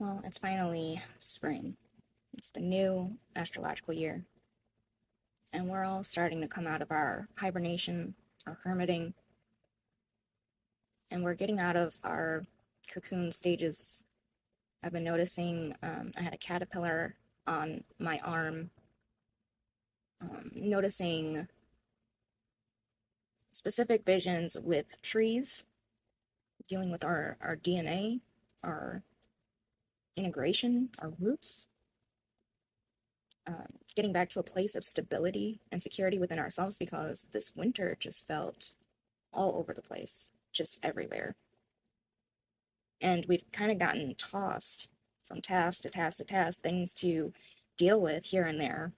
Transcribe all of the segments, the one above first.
Well, it's finally spring. It's the new astrological year, and we're all starting to come out of our hibernation, our hermiting, and we're getting out of our cocoon stages. I've been noticing I had a caterpillar on my arm, noticing specific visions with trees, dealing with our DNA, our integration, our roots, getting back to a place of stability and security within ourselves because this winter just felt all over the place, just everywhere. And we've kind of gotten tossed from task to task to task, things to deal with here and there,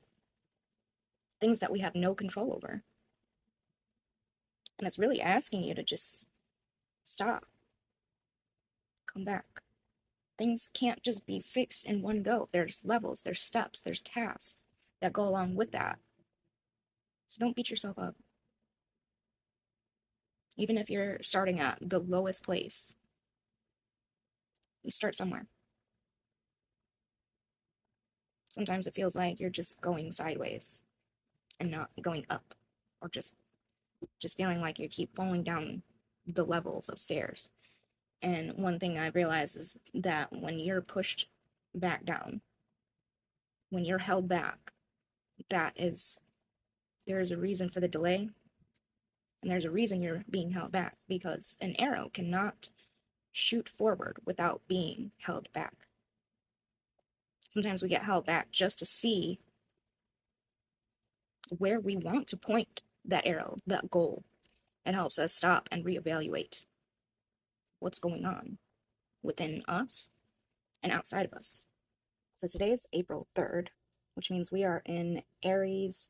things that we have no control over. And it's really asking you to just stop, come back. Things can't just be fixed in one go. There's levels, there's steps, there's tasks that go along with that. So don't beat yourself up. Even if you're starting at the lowest place, you start somewhere. Sometimes it feels like you're just going sideways and not going up, or just feeling like you keep falling down the levels of stairs. And one thing I realize is that when you're pushed back down, when you're held back, there is a reason for the delay, and there's a reason you're being held back, because an arrow cannot shoot forward without being held back. Sometimes we get held back just to see where we want to point that arrow, that goal. It helps us stop and reevaluate what's going on within us and outside of us. So today is April 3rd, which means we are in Aries'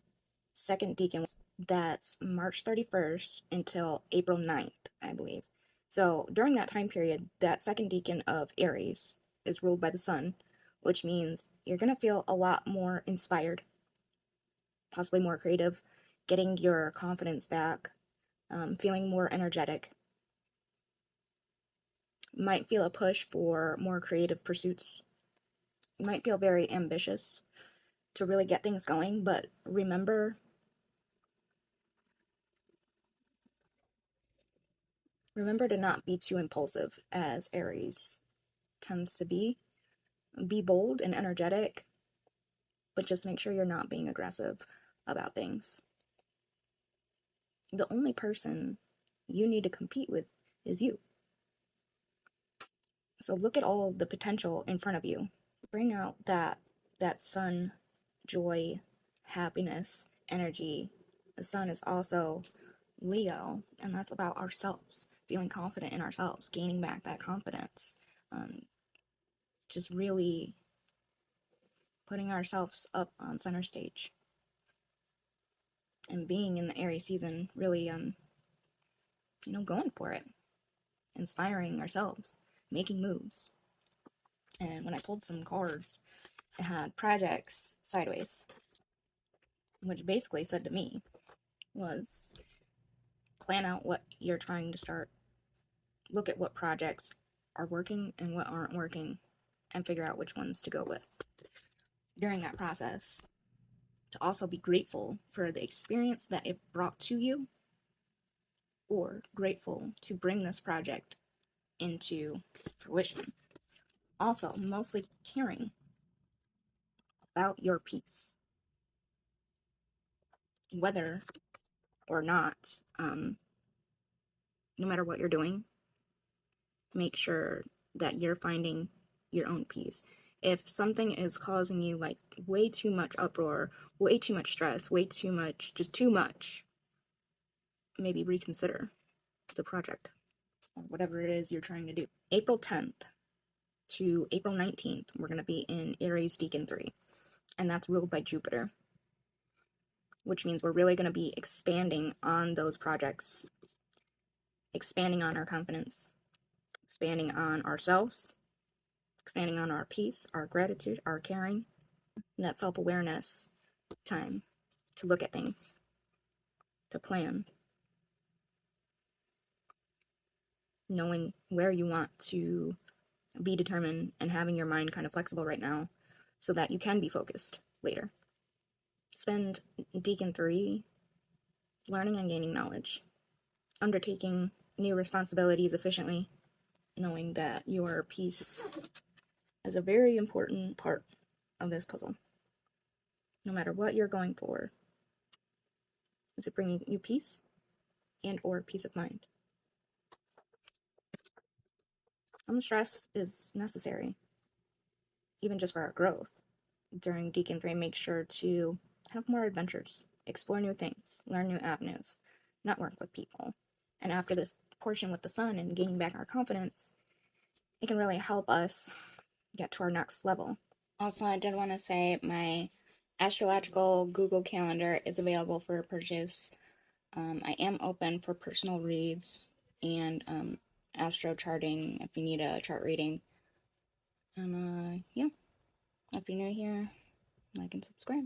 second decan. That's March 31st until April 9th, I believe. So during that time period, that second decan of Aries is ruled by the sun, which means you're going to feel a lot more inspired, possibly more creative, getting your confidence back, feeling more energetic. You might feel a push for more creative pursuits. You might feel very ambitious to really get things going, but remember to not be too impulsive, as Aries tends to be. Be bold and energetic, but just make sure you're not being aggressive about things. The only person you need to compete with is you. So look at all the potential in front of you. Bring out that sun, joy, happiness, energy. The sun is also Leo, and that's about ourselves, feeling confident in ourselves, gaining back that confidence, just really putting ourselves up on center stage, and being in the Aries season, really, going for it, inspiring ourselves, making moves. And when I pulled some cards, it had projects sideways, which basically said to me was plan out what you're trying to start, look at what projects are working and what aren't working, and figure out which ones to go with. During that process, to also be grateful for the experience that it brought to you, or grateful to bring this project into fruition. Also, mostly caring about your peace, whether or not, no matter what you're doing, make sure that you're finding your own peace. If something is causing you like way too much uproar, way too much stress, way too much, just too much, maybe reconsider the project or whatever it is you're trying to do. April 10th to April 19th, we're going to be in Aries Decan 3, and that's ruled by Jupiter, which means we're really going to be expanding on those projects, expanding on our confidence, expanding on ourselves, expanding on our peace, our gratitude, our caring, and that self-awareness time to look at things, to plan, knowing where you want to be determined and having your mind kind of flexible right now so that you can be focused later. Spend Deacon 3 learning and gaining knowledge, undertaking new responsibilities efficiently, knowing that your peace is a very important part of this puzzle. No matter what you're going for, is it bringing you peace and or peace of mind? Some stress is necessary, even just for our growth. During Deacon 3, make sure to have more adventures, explore new things, learn new avenues, network with people. And after this portion with the sun and gaining back our confidence, it can really help us get to our next level. Also, I did want to say my astrological Google Calendar is available for purchase. I am open for personal reads and astro charting if you need a chart reading. And yeah, if you're new here, like and subscribe.